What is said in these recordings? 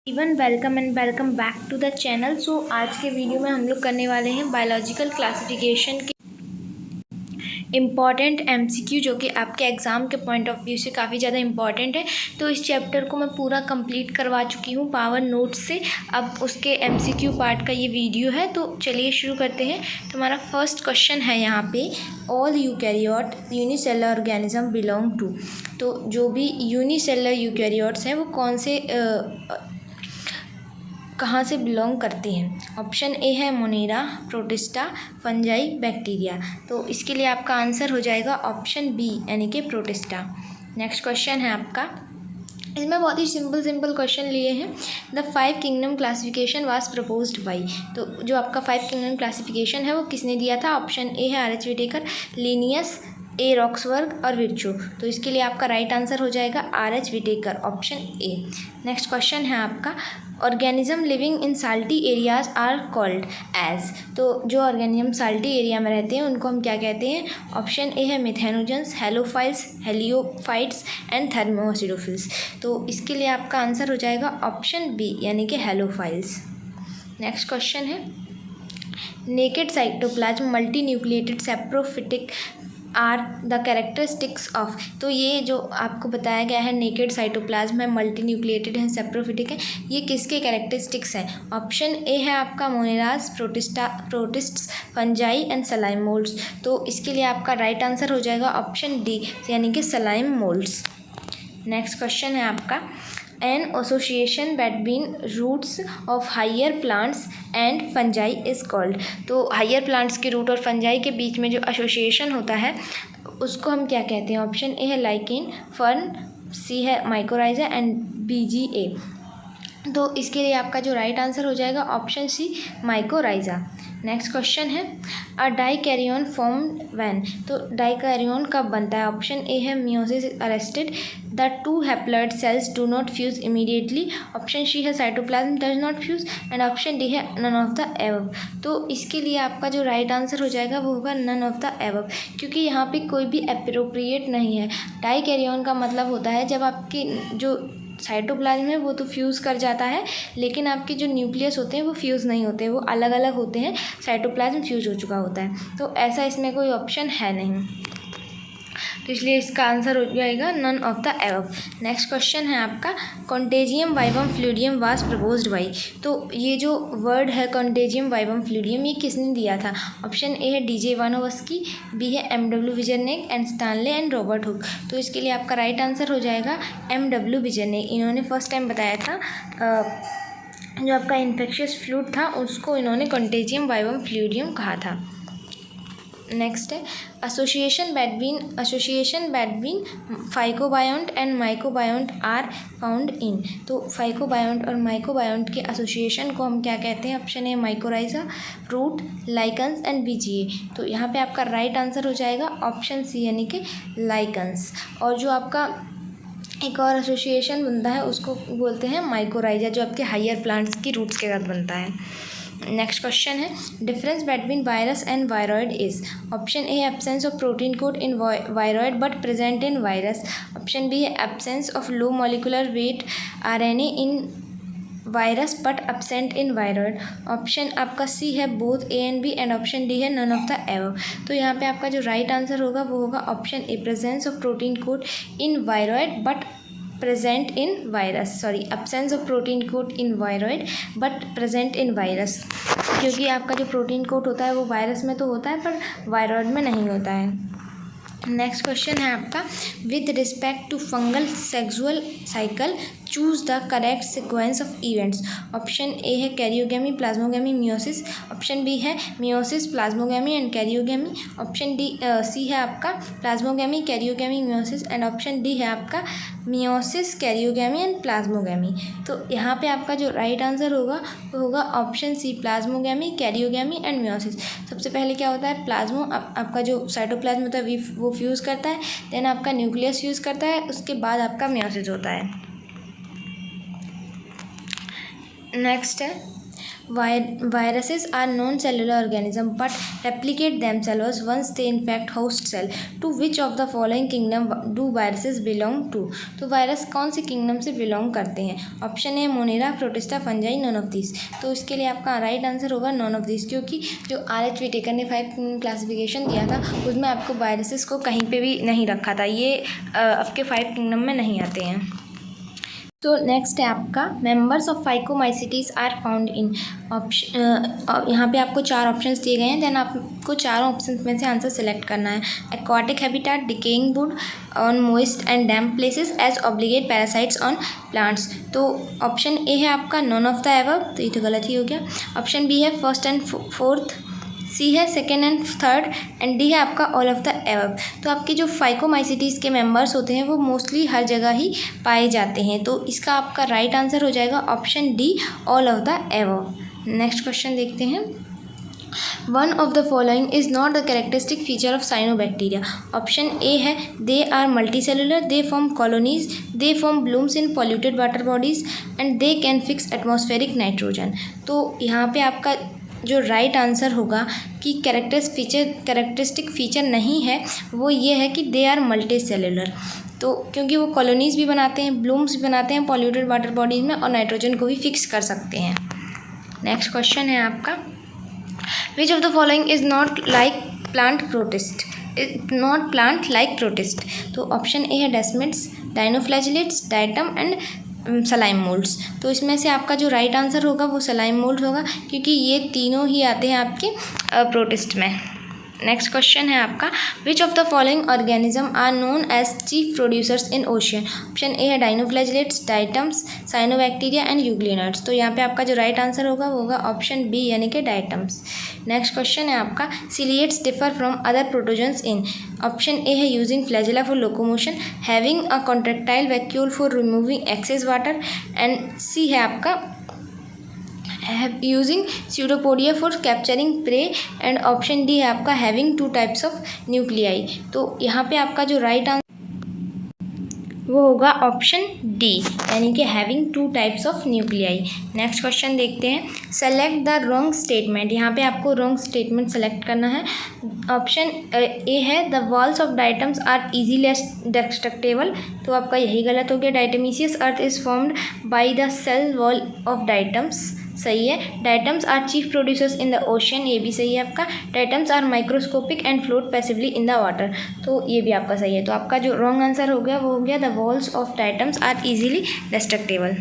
Even welcome and welcome back to the channel. So आज के video में हम लोग करने वाले हैं बायोलॉजिकल क्लासिफिकेशन के इम्पॉर्टेंट एमसीक्यू, जो कि आपके एग्ज़ाम के पॉइंट ऑफ व्यू से काफ़ी ज़्यादा इम्पॉर्टेंट है। तो इस चैप्टर को मैं पूरा कंप्लीट करवा चुकी हूँ पावर नोट्स से। अब उसके एमसीक्यू पार्ट का ये वीडियो है, तो चलिए शुरू करते हैं। तो हमारा फर्स्ट क्वेश्चन है यहाँ पे, all eukaryote unicellular organism belong to. तो जो भी यूनिसेलुलर यूकैरियोट्स हैं वो कौन से कहाँ से बिलोंग करती हैं। ऑप्शन ए है मोनेरा, प्रोटिस्टा, फंजाई, बैक्टीरिया। तो इसके लिए आपका आंसर हो जाएगा ऑप्शन बी यानी कि प्रोटिस्टा। नेक्स्ट क्वेश्चन है आपका, इसमें बहुत ही सिंपल क्वेश्चन लिए हैं। The 5 kingdom classification was proposed by. तो जो आपका 5 किंगडम क्लासिफिकेशन है वो किसने दिया था। ऑप्शन ए है आर.एच. व्हिटेकर, लिनियस, ए रॉक्सबर्ग और विर्चो। तो इसके लिए आपका राइट आंसर हो जाएगा R H. Whittaker, option A. Next question है आपका, organism living in salty areas are called as. तो जो ऑर्गेनिज्म साल्टी एरिया में रहते हैं उनको हम क्या कहते हैं। ऑप्शन ए है मिथेनोजेंस, हेलोफाइल्स, हेलियोफाइट्स एंड थर्मोसिडोफिल्स। तो इसके लिए आपका आंसर हो जाएगा ऑप्शन बी यानी कि हेलोफाइल्स। नेक्स्ट क्वेश्चन है, naked cytoplasm multi nucleated saprophytic are the characteristics of. तो ये जो आपको बताया गया है नेकेड साइटोप्लाज्म है, मल्टी न्यूक्लिएटेड है, सेप्रोफिटिक है, ये किसके कैरेक्टरिस्टिक्स हैं। ऑप्शन ए है आपका moneras, protists, fungi and slime moulds. तो इसके लिए आपका राइट आंसर हो जाएगा ऑप्शन डी यानी कि सलाइम मोल्ड्स। नेक्स्ट क्वेश्चन है आपका, an association between roots of higher plants and fungi is called. तो हायर प्लांट्स के रूट और फंजाई के बीच में जो एसोसिएशन होता है उसको हम क्या कहते हैं। ऑप्शन ए है लाइकेन, फर्न, सी है माइकोराइजा एंड बीजीए। तो इसके लिए आपका जो राइट आंसर हो जाएगा option C mycorrhiza. Next question है, अ डाइकैरियन फॉर्म व्हेन। तो डाइकैरियन कब बनता है। ऑप्शन ए है meiosis arrested, the 2 haploid cells do not fuse immediately. Option C है cytoplasm does not fuse and option D है नन ऑफ द एबव। तो इसके लिए आपका जो राइट आंसर हो जाएगा वो होगा नन ऑफ द एबव, क्योंकि यहाँ पे कोई भी एप्रोप्रिएट नहीं है। डाइकैरियन का मतलब होता है जब आपकी जो साइटोप्लाज्म है वो तो फ्यूज़ कर जाता है, लेकिन आपके जो न्यूक्लियस होते हैं वो फ्यूज़ नहीं होते, वो अलग अलग होते हैं, साइटोप्लाज्म फ्यूज हो चुका होता है। तो ऐसा इसमें कोई ऑप्शन है नहीं, तो इसलिए इसका आंसर हो जाएगा none of the above. Next question है आपका, contagium vivum fluidum was proposed by. तो ये जो वर्ड है कॉन्टेजियम वाइवम फ्लूइडियम, ये किसने दिया था। ऑप्शन ए है डी.जे. इवानोव्स्की, बी है M W. Beijerinck and Stanley and Robert Hooke. तो इसके लिए आपका राइट आंसर हो जाएगा एम.डब्ल्यू. विजरनिक। इन्होंने फर्स्ट टाइम बताया था जो आपका इन्फेक्शियस फ्लूइड था उसको इन्होंने कॉन्टेजियम वाइवम फ्लूइडियम कहा था। नेक्स्ट है, association between phycobiont and mycobiont are found in. तो फाइकोबायोंट और माइकोबायोंट के एसोसिएशन को हम क्या कहते हैं। Option A mycorrhiza, root, lichens and BGA. तो यहाँ पे आपका राइट आंसर हो जाएगा ऑप्शन सी यानी कि लाइकन्स। और जो आपका एक और एसोसिएशन बनता है उसको बोलते हैं माइकोराइजा, जो आपके हायर प्लांट्स की रूट्स के साथ बनता है। नेक्स्ट क्वेश्चन है, difference between virus and viroid is. Option A absence of protein coat in viroid but present in virus. Option B है absence of low molecular weight RNA in virus but absent in viroid. Option आपका C है both A and B and option D है none of the above. तो यहाँ पे आपका जो right answer होगा वो होगा option A, presence of protein coat in viroid but present in virus, absence of protein coat in viroid but present in virus, क्योंकि आपका जो प्रोटीन कोड होता है वो वायरस में तो होता है पर वायरॉइड में नहीं होता है। नेक्स्ट क्वेश्चन है आपका, with respect to fungal sexual cycle choose the correct sequence of events. Option A है karyogamy, plasmogamy, meiosis. Option B है meiosis, plasmogamy and karyogamy. Option D C है आपका plasmogamy, karyogamy, meiosis and option D है आपका meiosis, karyogamy and plasmogamy. तो यहाँ पे आपका जो राइट आंसर होगा वो होगा option C, plasmogamy, karyogamy and meiosis. सबसे पहले क्या होता है, प्लाज्मो आपका जो साइटोप्लाज्म होता है वो फ्यूज़ करता है, देन आपका न्यूक्लियस फ्यूज़ करता है, उसके बाद आपका मियोसिस होता है। नेक्स्ट है, Viruses are non-cellular organisms but replicate themselves once they infect host cell. To which of the following kingdom do viruses belong to? तो वायरस कौन से किंगडम से बिलोंग करते हैं? Option A Monera, protista, fungi, none of this. तो इसके लिए आपका राइट आंसर होगा नॉन ऑफ दिस, क्योंकि जो RH विटेकर ने 5 क्लासिफिकेशन दिया था उसमें आपको वायरसेस को कहीं पे भी नहीं रखा था, ये आपके 5 किंगडम में नहीं आते हैं। तो नेक्स्ट है आपका members of phycomycetes are found in option. यहाँ पे आपको 4 ऑप्शंस दिए गए हैं, देन आपको चारों ऑप्शंस में से आंसर सेलेक्ट करना है। Aquatic habitat, decaying wood on moist and damp places as obligate parasites on plants. तो ऑप्शन ए है आपका नॉन ऑफ द एबव, तो ये तो गलत ही हो गया। ऑप्शन बी है फर्स्ट एंड फोर्थ, सी है second and third, and D है आपका ऑल ऑफ द एबव। तो आपके जो फाइकोमाइसिटीज़ के मेंबर्स होते हैं वो मोस्टली हर जगह ही पाए जाते हैं, तो इसका आपका राइट आंसर हो जाएगा option D, all of the above. Next question देखते हैं। One of the following is not the characteristic feature of cyanobacteria. Option A है they are multicellular, they form colonies, they form blooms in polluted water bodies, and they can fix atmospheric nitrogen. तो यहाँ पे आपका जो right answer होगा कि characteristic feature नहीं है, वो ये है कि दे आर मल्टी सेलुलर। तो क्योंकि वो कॉलोनीज़ भी बनाते हैं, ब्लूम्स भी बनाते हैं पॉल्यूटेड वाटर बॉडीज़ में, और नाइट्रोजन को भी फिक्स कर सकते हैं। नेक्स्ट क्वेश्चन है आपका, which of the following is not like plant protist, not plant like protist. तो ऑप्शन ए है desmids, dinoflagellates, diatom and slime moulds. तो इसमें से आपका जो राइट आंसर होगा वो सलाइम मोल्ड होगा, क्योंकि ये तीनों ही आते हैं आपके प्रोटिस्ट में। नेक्स्ट क्वेश्चन है आपका, which of the following organism are known as chief producers in ocean. Option A है dinoflagellates, diatoms, cyanobacteria and euglenoids. तो यहाँ पे आपका जो राइट आंसर होगा वो होगा ऑप्शन बी, यानी कि डाइटम्स। नेक्स्ट क्वेश्चन है आपका, ciliates differ from other protozoans in. Option A है using flagella for locomotion, having a contractile vacuole for removing excess water, and C है आपका using pseudopodia for capturing prey, and option D है आपका having 2 types of nuclei. तो यहाँ पे आपका जो राइट आंसर वो होगा ऑप्शन डी, यानी कि having 2 types of nuclei. Next question देखते हैं, सेलेक्ट द रॉन्ग स्टेटमेंट। यहाँ पे आपको रॉन्ग स्टेटमेंट सेलेक्ट करना है। ऑप्शन ए है the walls of diatoms are easily destructible. तो आपका यही गलत हो गया। Diatomaceous earth is formed by the cell wall of diatoms, सही है। Diatoms are chief producers in the ocean, ये भी सही है आपका। Diatoms are microscopic and float passively in the water, तो ये भी आपका सही है। तो आपका जो रॉन्ग आंसर हो गया वो हो गया the walls of diatoms are easily destructible.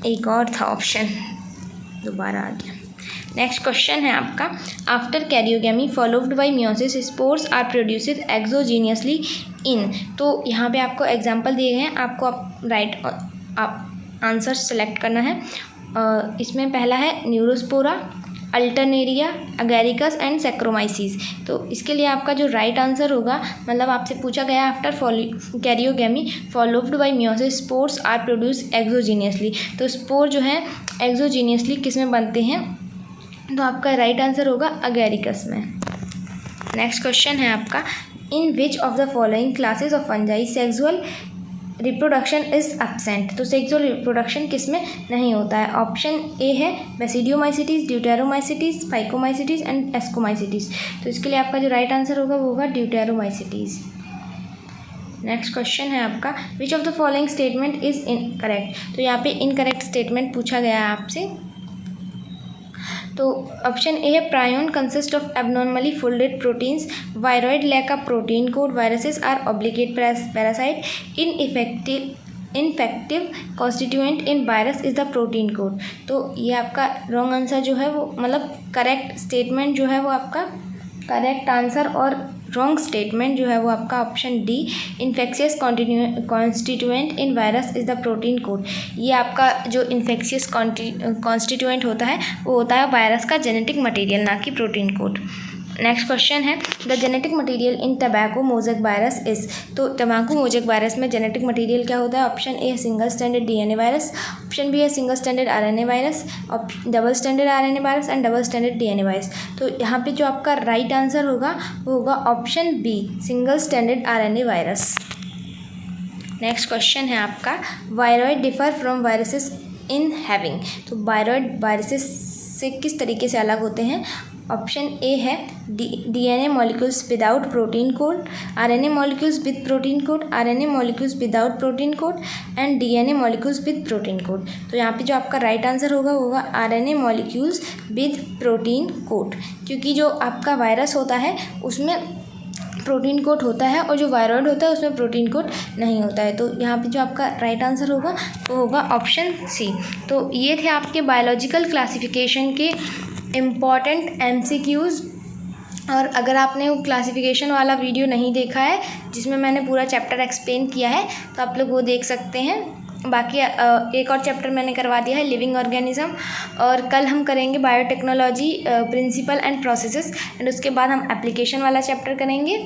एक और था ऑप्शन, दोबारा आ गया। नेक्स्ट क्वेश्चन है आपका, after karyogamy followed by meiosis spores are produced exogenously in. तो यहाँ पे आपको एग्जांपल दिए गए हैं, आपको राइट आंसर सेलेक्ट करना है। इसमें पहला है Neurospora, Alternaria, Agaricus and saccharomyces. तो इसके लिए आपका जो राइट आंसर होगा, मतलब आपसे पूछा गया after karyogamy followed by meiosis spores are produce exogenously. तो स्पोर जो है एक्सोजीनियसली किस में बनते हैं, तो आपका राइट आंसर होगा अगैरिकस में। नेक्स्ट क्वेश्चन है आपका, in which of the following classes of fungi sexual reproduction is absent. तो सेक्सुअल रिप्रोडक्शन किस में नहीं होता है। ऑप्शन ए है basidiomycetes, deuteromycetes, phycomycetes and ascomycetes. तो इसके लिए आपका जो राइट आंसर होगा वो होगा ड्यूटेरोमाइसिटीज। नेक्स्ट क्वेश्चन है आपका, which of the following statement is incorrect. तो यहाँ पे इनकरेक्ट स्टेटमेंट पूछा गया है आपसे। तो ऑप्शन ए है prion consist of abnormally folded proteins, viroid lack a protein coat, viruses are obligate parasite, infective constituent in virus is the protein coat. तो ये आपका रॉन्ग आंसर जो है वो, मतलब करेक्ट स्टेटमेंट जो है वो आपका करेक्ट आंसर, और रॉन्ग स्टेटमेंट जो है वो आपका option D, infectious constituent in virus is the protein code. ये आपका जो इन्फेक्शियस कॉन्स्टिट्यूएंट होता है वो होता है वायरस का जेनेटिक मटेरियल, ना कि प्रोटीन कोड। नेक्स्ट क्वेश्चन है, the genetic material in tobacco mosaic virus is. तो तंबाकू मोज़ेक वायरस में जेनेटिक मटेरियल क्या होता है। ऑप्शन ए है single stranded DNA virus, option B है single standard RNA virus, double stranded RNA virus and double stranded DNA virus. तो यहाँ पे जो आपका राइट आंसर होगा वो होगा option B, single standard RNA virus. Next question है आपका, viroid differ from viruses in having. तो वायरॉइड वायरसेस से किस तरीके से अलग होते हैं? ऑप्शन ए है DNA molecules without protein code, RNA molecules with protein code, RNA molecules without protein code and DNA molecules with protein coat. तो यहाँ पे जो आपका राइट आंसर होगा वो होगा RNA molecules with protein code, क्योंकि जो आपका वायरस होता है उसमें प्रोटीन कोड होता है और जो वायरॉइड होता है उसमें प्रोटीन कोड नहीं होता है। तो यहाँ पे जो आपका राइट आंसर होगा वो होगा ऑप्शन सी। तो ये थे आपके बायोलॉजिकल क्लासिफिकेशन के इम्पॉर्टेंट MCQs। और अगर आपने वो क्लासिफिकेशन वाला वीडियो नहीं देखा है जिसमें मैंने पूरा चैप्टर एक्सप्लेन किया है तो आप लोग वो देख सकते हैं। बाकी एक और चैप्टर मैंने करवा दिया है लिविंग ऑर्गेनिज्म, और कल हम करेंगे biotechnology principle and processes, and उसके बाद हम एप्लीकेशन वाला चैप्टर करेंगे।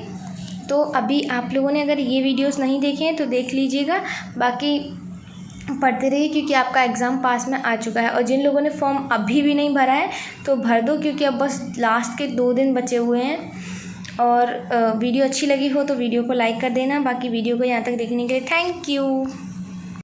तो अभी आप लोगों ने अगर ये वीडियोस नहीं देखे हैं तो देख लीजिएगा, बाकी पढ़ते रहिए क्योंकि आपका एग्ज़ाम पास में आ चुका है। और जिन लोगों ने फॉर्म अभी भी नहीं भरा है तो भर दो, क्योंकि अब बस लास्ट के 2 दिन बचे हुए हैं। और वीडियो अच्छी लगी हो तो वीडियो को लाइक कर देना। बाकी वीडियो को यहाँ तक देखने के लिए थैंक यू।